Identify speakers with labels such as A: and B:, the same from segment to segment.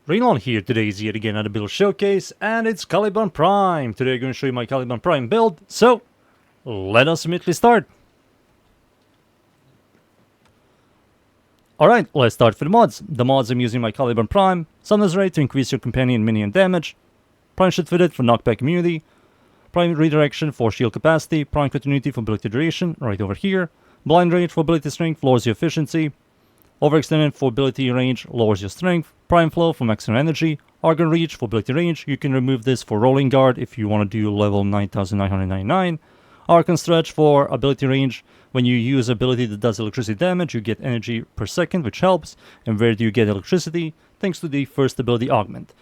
A: Raynon here. Today is yet again another build showcase, and it's Caliban Prime. Today I'm going to show you my Caliban Prime build, so let us immediately start. Alright, let's start with the mods. The mods I'm using my Caliban Prime: Summoner's Ray to increase your companion minion damage, Prime Shield Fitted for knockback immunity, Prime Redirection for shield capacity, Prime Continuity for ability duration, right over here, Blind Rage for ability strength, lowers your efficiency, Overextended for ability range, lowers your strength, Prime Flow for maximum energy, Arcane Reach for ability range. You can remove this for Rolling Guard if you want to do level 9999. Arcane Stretch for ability range. When you use ability that does electricity damage, you get energy per second, which helps. And where do you get electricity? Thanks to the first ability augment.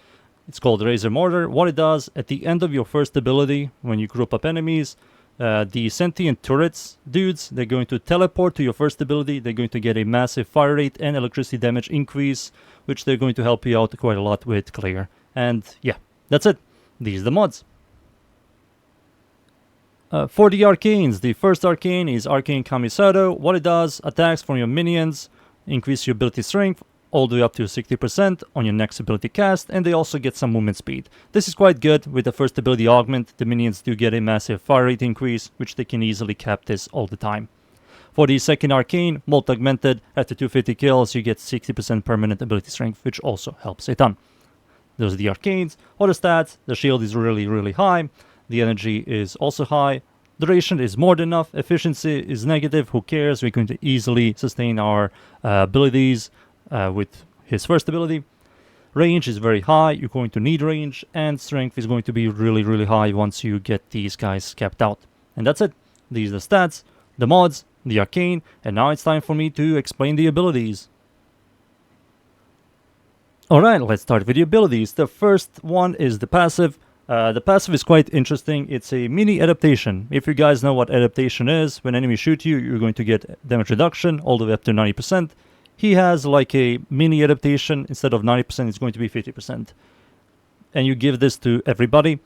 A: It's called Razor Mortar. What it does, at the end of your first ability, when you group up enemies, the sentient turrets dudes, they're going to teleport to your first ability. They're going to get a massive fire rate and electricity damage increase, which they're going to help you out quite a lot with Clear. And yeah, that's it. These are the mods. For the arcanes, the first arcane is Arcane Kamisato. What it does, attacks from your minions increase your ability strength all the way up to 60% on your next ability cast, and they also get some movement speed. This is quite good. With the first ability augment, the minions do get a massive fire rate increase, which they can easily cap this all the time. For the second arcane, Molt Augmented, after 250 kills, you get 60% permanent ability strength, which also helps a ton. Those are the arcanes. Other stats, the shield is really high, the energy is also high, duration is more than enough, efficiency is negative, who cares, we're going to easily sustain our abilities with his first ability. Range is very high, you're going to need range, and strength is going to be really high once you get these guys capped out. And that's it. These are the stats, the mods, the arcane, and now it's time for me to explain the abilities. Alright, let's start with the abilities. The first one is the passive. The passive is quite interesting. It's a mini adaptation. If you guys know what adaptation is, when enemies shoot you, you're going to get damage reduction all the way up to 90%. He has like a mini adaptation. Instead of 90%, it's going to be 50%. And you give this to everybody.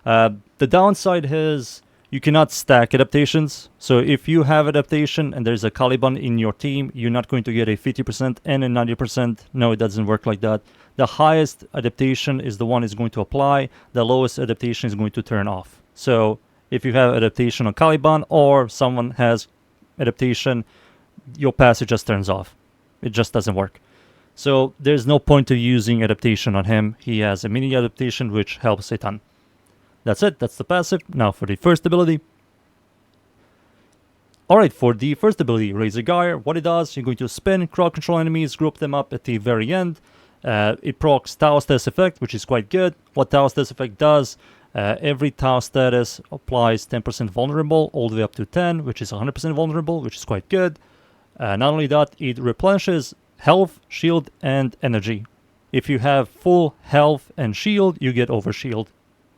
A: The downside is you cannot stack adaptations. So if you have adaptation and there's a Caliban in your team, you're not going to get a 50% and a 90%. No, it doesn't work like that. The highest adaptation is the one is going to apply. The lowest adaptation is going to turn off. So if you have adaptation on Caliban or someone has adaptation, your passive just turns off. It just doesn't work. So there's no point of using adaptation on him. He has a mini adaptation which helps a ton. That's it. That's the passive. Now for the first ability. Alright, for the first ability, Razor Gyre, what it does, you're going to spin, crowd control enemies, group them up at the very end. It procs Tau status effect, which is quite good. What Tau status effect does, every Tau status applies 10% vulnerable all the way up to 10, which is 100% vulnerable, which is quite good. Not only that, it replenishes health, shield, and energy. If you have full health and shield, you get overshield.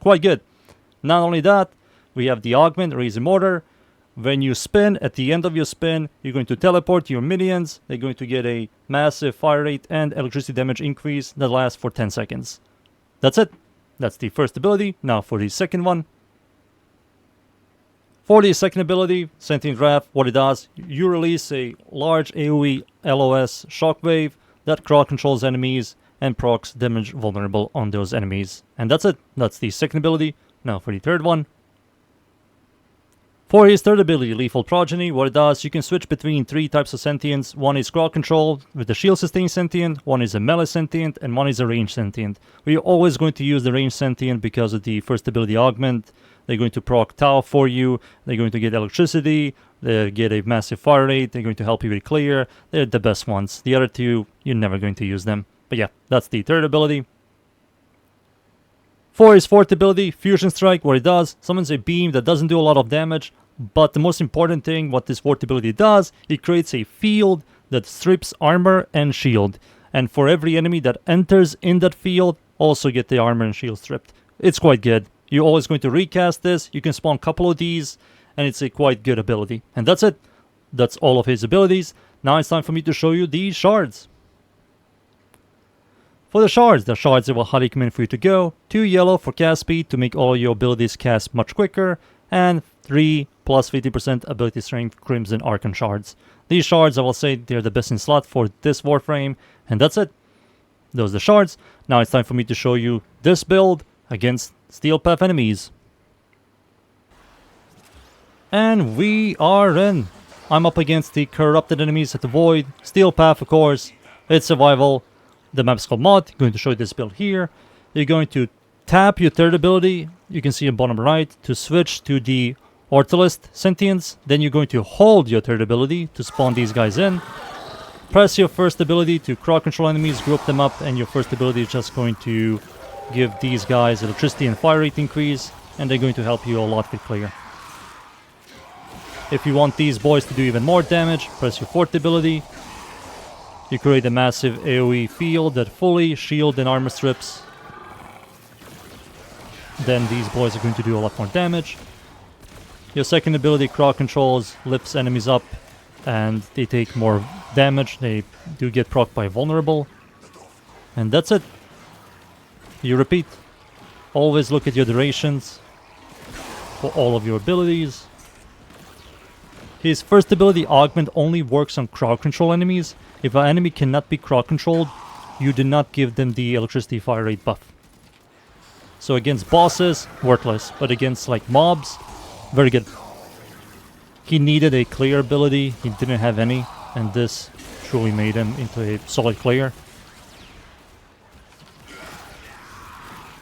A: Quite good. Not only that, we have the augment, Razor Mortar. When you spin, at the end of your spin, you're going to teleport your minions. They're going to get a massive fire rate and electricity damage increase that lasts for 10 seconds. That's it. That's the first ability. Now for the second one. For the second ability, Sentient Draft, what it does, you release a large AoE LOS shockwave that crowd controls enemies and procs damage vulnerable on those enemies. And that's it. That's the second ability. Now for the third one. For his third ability, Lethal Progeny, what it does, you can switch between three types of sentients. One is crowd control with the shield sustain sentient, one is a melee sentient, and one is a range sentient. We're always going to use the range sentient because of the first ability augment. They're going to proc Tau for you, they're going to get electricity, they get a massive fire rate, they're going to help you with clear. They're the best ones. The other two, you're never going to use them. But yeah, that's the third ability. For his fourth ability, Fusion Strike, what it does, summons a beam that doesn't do a lot of damage, but the most important thing, what this fourth ability does, it creates a field that strips armor and shield. And for every enemy that enters in that field, also get the armor and shield stripped. It's quite good. You're always going to recast this, you can spawn a couple of these, and it's a quite good ability. And that's it. That's all of his abilities. Now it's time for me to show you the shards. For the shards are will highly recommend for you to go. 2 yellow for cast speed to make all your abilities cast much quicker, and 3 plus 50% ability strength Crimson Arcane shards. These shards, I will say, they're the best in slot for this Warframe, and that's it. Those are the shards. Now it's time for me to show you this build against Steel Path enemies. And we are in. I'm up against the corrupted enemies at the Void. Steel Path, of course. It's survival. The map's called Mod. I'm going to show you this build here. You're going to tap your third ability. You can see in bottom right to switch to the Ortholist Sentience. Then you're going to hold your third ability to spawn these guys in. Press your first ability to crowd control enemies, group them up, and your first ability is just going to give these guys electricity and fire rate increase, and they're going to help you a lot with clear. If you want these boys to do even more damage, press your fourth ability. You create a massive AoE field that fully shield and armor strips. Then these boys are going to do a lot more damage. Your second ability, crowd controls, lifts enemies up and they take more damage. They do get proc by vulnerable. And that's it. You repeat. Always look at your durations for all of your abilities. His first ability, Augment, only works on crowd control enemies. If an enemy cannot be crowd controlled, you do not give them the electricity fire rate buff. So against bosses, worthless. But against like mobs, very good. He needed a clear ability, he didn't have any, and this truly made him into a solid clear.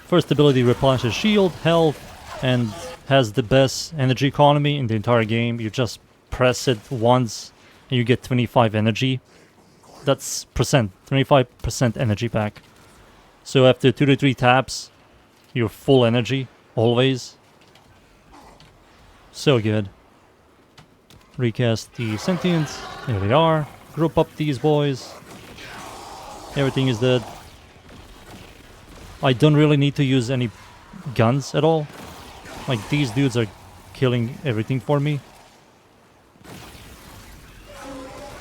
A: First ability replenishes shield, health, and has the best energy economy in the entire game. You just press it once and you get 25 energy. That's 25% energy back. So after 2 to 3 taps, you're full energy, always. So good. Recast the Sentience. There they are. Group up these boys. Everything is dead. I don't really need to use any guns at all. Like, these dudes are killing everything for me.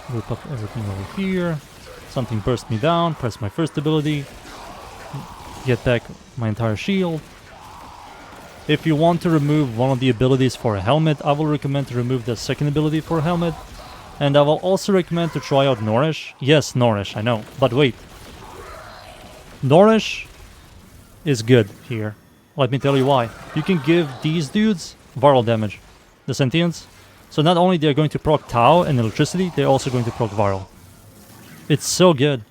A: Group up everything over here. Something burst me down. Press my first ability. Get back my entire shield. If you want to remove one of the abilities for a helmet, I will recommend to remove the second ability for a helmet. And I will also recommend to try out Nourish. Yes, Nourish, I know. But wait. Nourish is good here. Let me tell you why. You can give these dudes viral damage. The Sentience. So not only they're going to proc Tau and electricity, they're also going to proc viral. It's so good.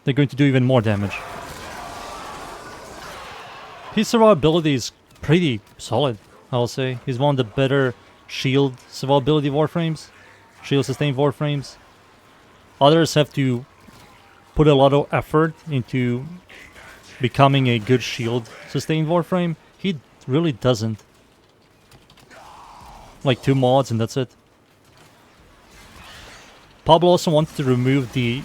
A: They're going to do even more damage. His survivability is pretty solid, I'll say. He's one of the better shield survivability Warframes. Shield sustained Warframes. Others have to put a lot of effort into becoming a good shield sustained Warframe. He really doesn't. Like 2 mods and that's it. Pablo also wanted to remove the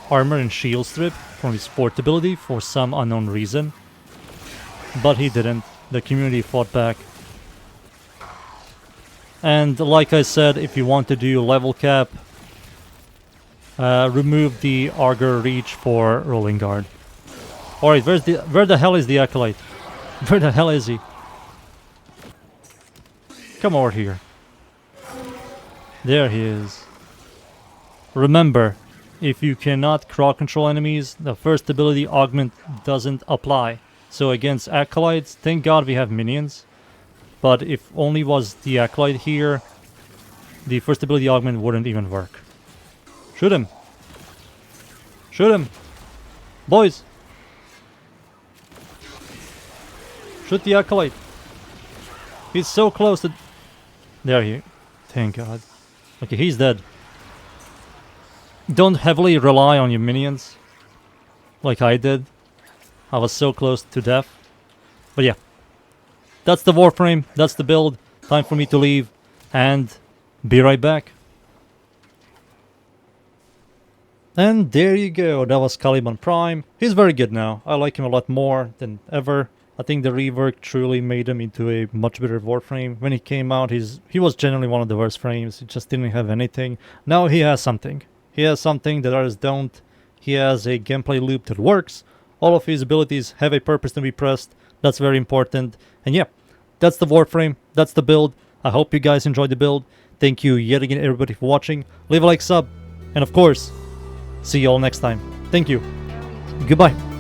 A: armor and shield strip from his fourth ability for some unknown reason. But he didn't. The community fought back. And like I said, if you want to do level cap, remove the Augur Reach for Rolling Guard. Alright, where the hell is the Acolyte? Where the hell is he? Come over here. There he is. Remember, if you cannot crowd control enemies, the first ability Augment doesn't apply. So against Acolytes, thank God we have minions. But if only was the Acolyte here, the first ability Augment wouldn't even work. Shoot him! Shoot him! Boys! Shoot the Acolyte! He's so close to... There he... Thank God. Okay, he's dead. Don't heavily rely on your minions. Like I did. I was so close to death. But yeah. That's the Warframe. That's the build. Time for me to leave. And be right back. And there you go. That was Caliban Prime. He's very good now. I like him a lot more than ever. I think the rework truly made him into a much better Warframe. When he came out, he was generally one of the worst frames. He just didn't have anything. Now he has something. He has something that others don't. He has a gameplay loop that works. All of his abilities have a purpose to be pressed. That's very important. And yeah, that's the Warframe. That's the build. I hope you guys enjoyed the build. Thank you yet again everybody for watching. Leave a like, sub. And of course, See you all next time. Thank you. Goodbye.